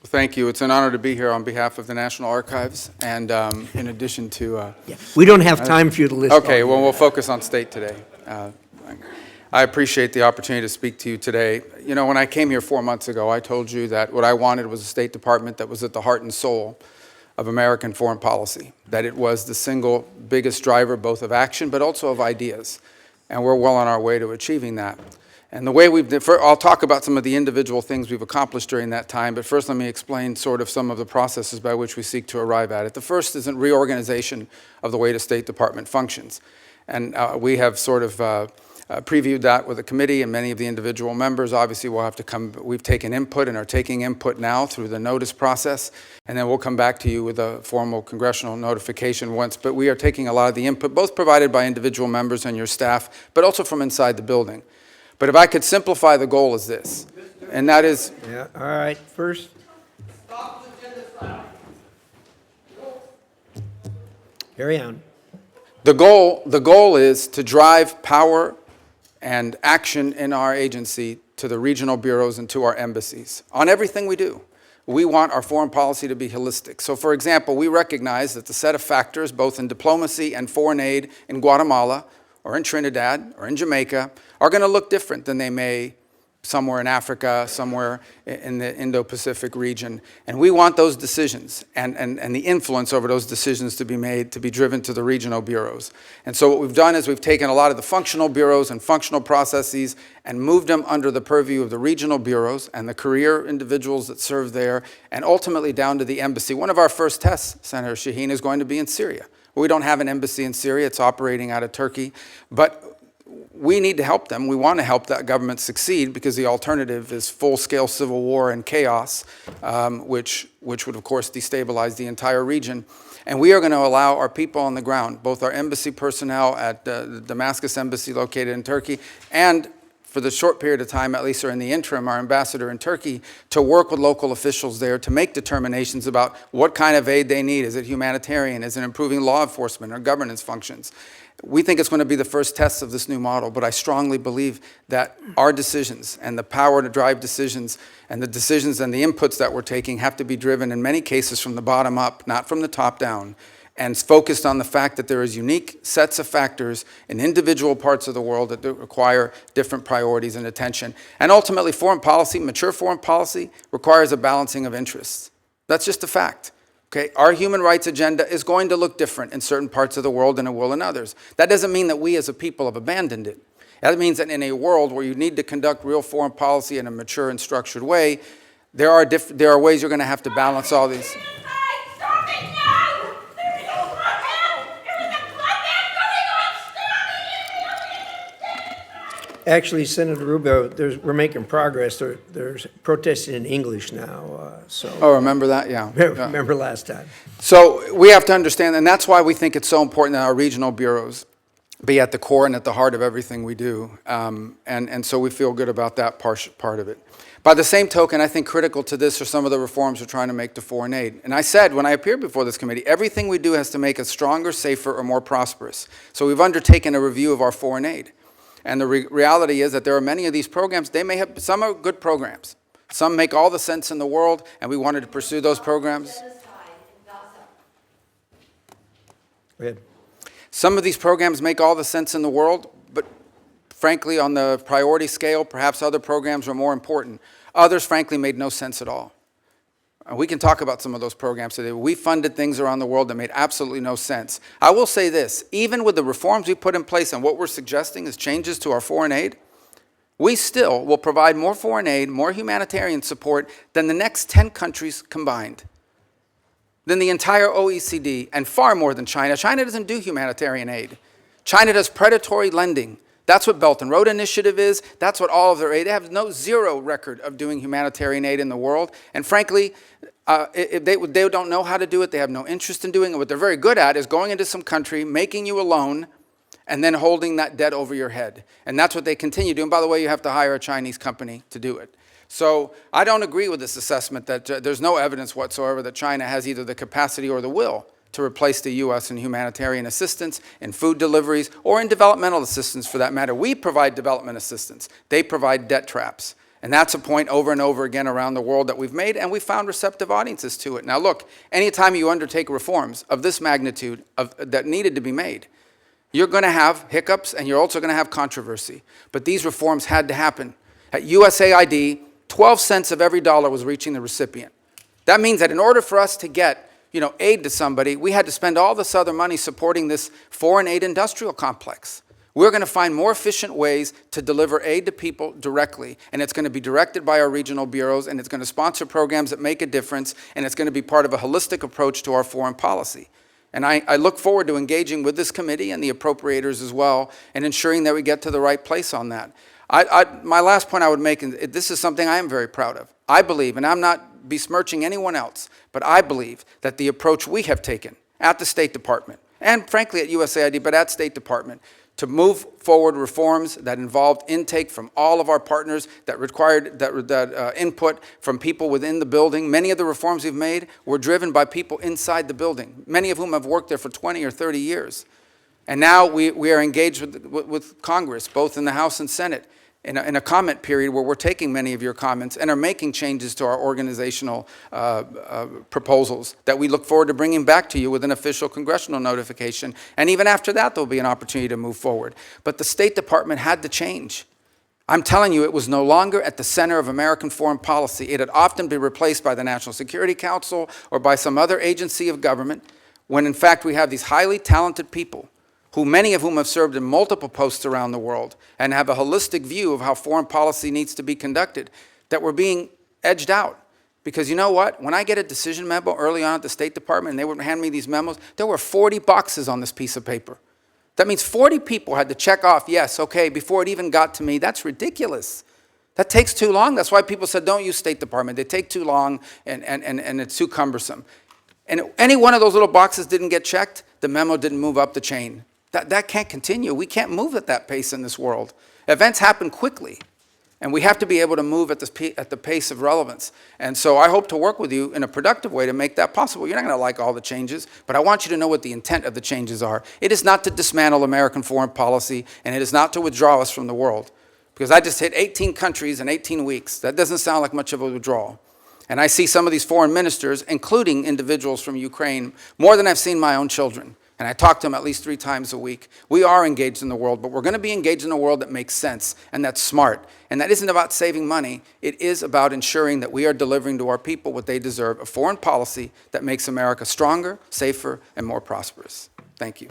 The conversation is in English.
Thank you. It's an honor to be here on behalf of the National Archives, and in addition to... Yeah. We don't have time for you to list. Okay, all well, your- we'll focus on state today. I appreciate the opportunity to speak to you today. You know, when I came here 4 months ago, I told you that what I wanted was a State Department that was at the heart and soul of American foreign policy, that it was the single biggest driver both of action but also of ideas, and we're well on our way to achieving that. And the way I'll talk about some of the individual things we've accomplished during that time, but first let me explain sort of some of the processes by which we seek to arrive at it. The first is a reorganization of the way the State Department functions. And we have sort of previewed that with the committee and many of the individual members. Obviously, we've taken input and are taking input now through the notice process, and then we'll come back to you with a formal congressional notification once. But we are taking a lot of the input, both provided by individual members and your staff, but also from inside the building. But if I could simplify, the goal is this, and that is... Yeah, all right, first. Carry on. The goal is to drive power and action in our agency to the regional bureaus and to our embassies on everything we do. We want our foreign policy to be holistic. So, for example, we recognize that the set of factors, both in diplomacy and foreign aid in Guatemala, or in Trinidad, or in Jamaica, are going to look different than they may somewhere in Africa, somewhere in the Indo-Pacific region. And we want those decisions and the influence over those decisions to be made, to be driven to the regional bureaus. And so what we've done is we've taken a lot of the functional bureaus and functional processes and moved them under the purview of the regional bureaus and the career individuals that serve there, and ultimately down to the embassy. One of our first tests, Senator Shaheen, is going to be in Syria. We don't have an embassy in Syria. It's operating out of Turkey. But we need to help them. We want to help that government succeed, because the alternative is full-scale civil war and chaos, which would, of course, destabilize the entire region. And we are going to allow our people on the ground, both our embassy personnel at the Damascus embassy located in Turkey, and for the short period of time, at least, or in the interim, our ambassador in Turkey, to work with local officials there to make determinations about what kind of aid they need. Is it humanitarian? Is it improving law enforcement or governance functions? We think it's going to be the first test of this new model, but I strongly believe that our decisions and the power to drive decisions and the decisions and the inputs that we're taking have to be driven in many cases from the bottom up, not from the top down, and focused on the fact that there is unique sets of factors in individual parts of the world that require different priorities and attention. And ultimately, foreign policy, mature foreign policy, requires a balancing of interests. That's just a fact. Okay? Our human rights agenda is going to look different in certain parts of the world than it will in others. That doesn't mean that we as a people have abandoned it. That means that in a world where you need to conduct real foreign policy in a mature and structured way, there are ways you're going to have to balance all these. Actually, Senator Rubio, we're making progress. There's protesting in English now. Oh, remember that? Yeah. Remember last time. So we have to understand, and that's why we think it's so important that our regional bureaus be at the core and at the heart of everything we do. And so we feel good about that part of it. By the same token, I think critical to this are some of the reforms we're trying to make to foreign aid. And I said when I appeared before this committee, everything we do has to make us stronger, safer, or more prosperous. So we've undertaken a review of our foreign aid. And the reality is that there are many of these programs, some are good programs. Some make all the sense in the world, and we wanted to pursue those programs. Go ahead. Some of these programs make all the sense in the world, but frankly, on the priority scale, perhaps other programs are more important. Others, frankly, made no sense at all. We can talk about some of those programs today. We funded things around the world that made absolutely no sense. I will say this, even with the reforms we put in place and what we're suggesting is changes to our foreign aid, we still will provide more foreign aid, more humanitarian support than the next 10 countries combined, than the entire OECD, and far more than China. China doesn't do humanitarian aid. China does predatory lending. That's what Belt and Road Initiative is. That's what all of their aid. They have zero record of doing humanitarian aid in the world. And frankly, they don't know how to do it. They have no interest in doing it. What they're very good at is going into some country, making you a loan, and then holding that debt over your head. And that's what they continue doing. By the way, you have to hire a Chinese company to do it. So I don't agree with this assessment that there's no evidence whatsoever that China has either the capacity or the will to replace the U.S. in humanitarian assistance, in food deliveries, or in developmental assistance for that matter. We provide development assistance. They provide debt traps. And that's a point over and over again around the world that we've made, and we found receptive audiences to it. Now look, anytime you undertake reforms of this magnitude that needed to be made, you're going to have hiccups and you're also going to have controversy. But these reforms had to happen. At USAID, 12 cents of every dollar was reaching the recipient. That means that in order for us to get aid to somebody, we had to spend all this other money supporting this foreign aid industrial complex. We're going to find more efficient ways to deliver aid to people directly, and it's going to be directed by our regional bureaus, and it's going to sponsor programs that make a difference, and it's going to be part of a holistic approach to our foreign policy. And I look forward to engaging with this committee and the appropriators as well, and ensuring that we get to the right place on that. My last point I would make, and this is something I am very proud of. I believe, and I'm not besmirching anyone else, but I believe that the approach we have taken at the State Department, and frankly at USAID, but at State Department, to move forward reforms that involved intake from all of our partners, that required input from people within the building. Many of the reforms we've made were driven by people inside the building, many of whom have worked there for 20 or 30 years. And now we are engaged with Congress, both in the House and Senate, in a comment period where we're taking many of your comments and are making changes to our organizational proposals that we look forward to bringing back to you with an official congressional notification. And even after that, there'll be an opportunity to move forward. But the State Department had to change. I'm telling you, it was no longer at the center of American foreign policy. It had often been replaced by the National Security Council or by some other agency of government, when in fact we have these highly talented people, many of whom have served in multiple posts around the world and have a holistic view of how foreign policy needs to be conducted, that were being edged out. Because you know what? When I get a decision memo early on at the State Department and they would hand me these memos, there were 40 boxes on this piece of paper. That means 40 people had to check off, yes, okay, before it even got to me. That's ridiculous. That takes too long. That's why people said, don't use State Department. They take too long and it's too cumbersome. And any one of those little boxes didn't get checked, the memo didn't move up the chain. That can't continue. We can't move at that pace in this world. Events happen quickly, and we have to be able to move at the pace of relevance. And so I hope to work with you in a productive way to make that possible. You're not going to like all the changes, but I want you to know what the intent of the changes are. It is not to dismantle American foreign policy, and it is not to withdraw us from the world. Because I just hit 18 countries in 18 weeks. That doesn't sound like much of a withdrawal. And I see some of these foreign ministers, including individuals from Ukraine, more than I've seen my own children. And I talk to them at least 3 times a week. We are engaged in the world, but we're going to be engaged in a world that makes sense and that's smart. And that isn't about saving money. It is about ensuring that we are delivering to our people what they deserve, a foreign policy that makes America stronger, safer, and more prosperous. Thank you.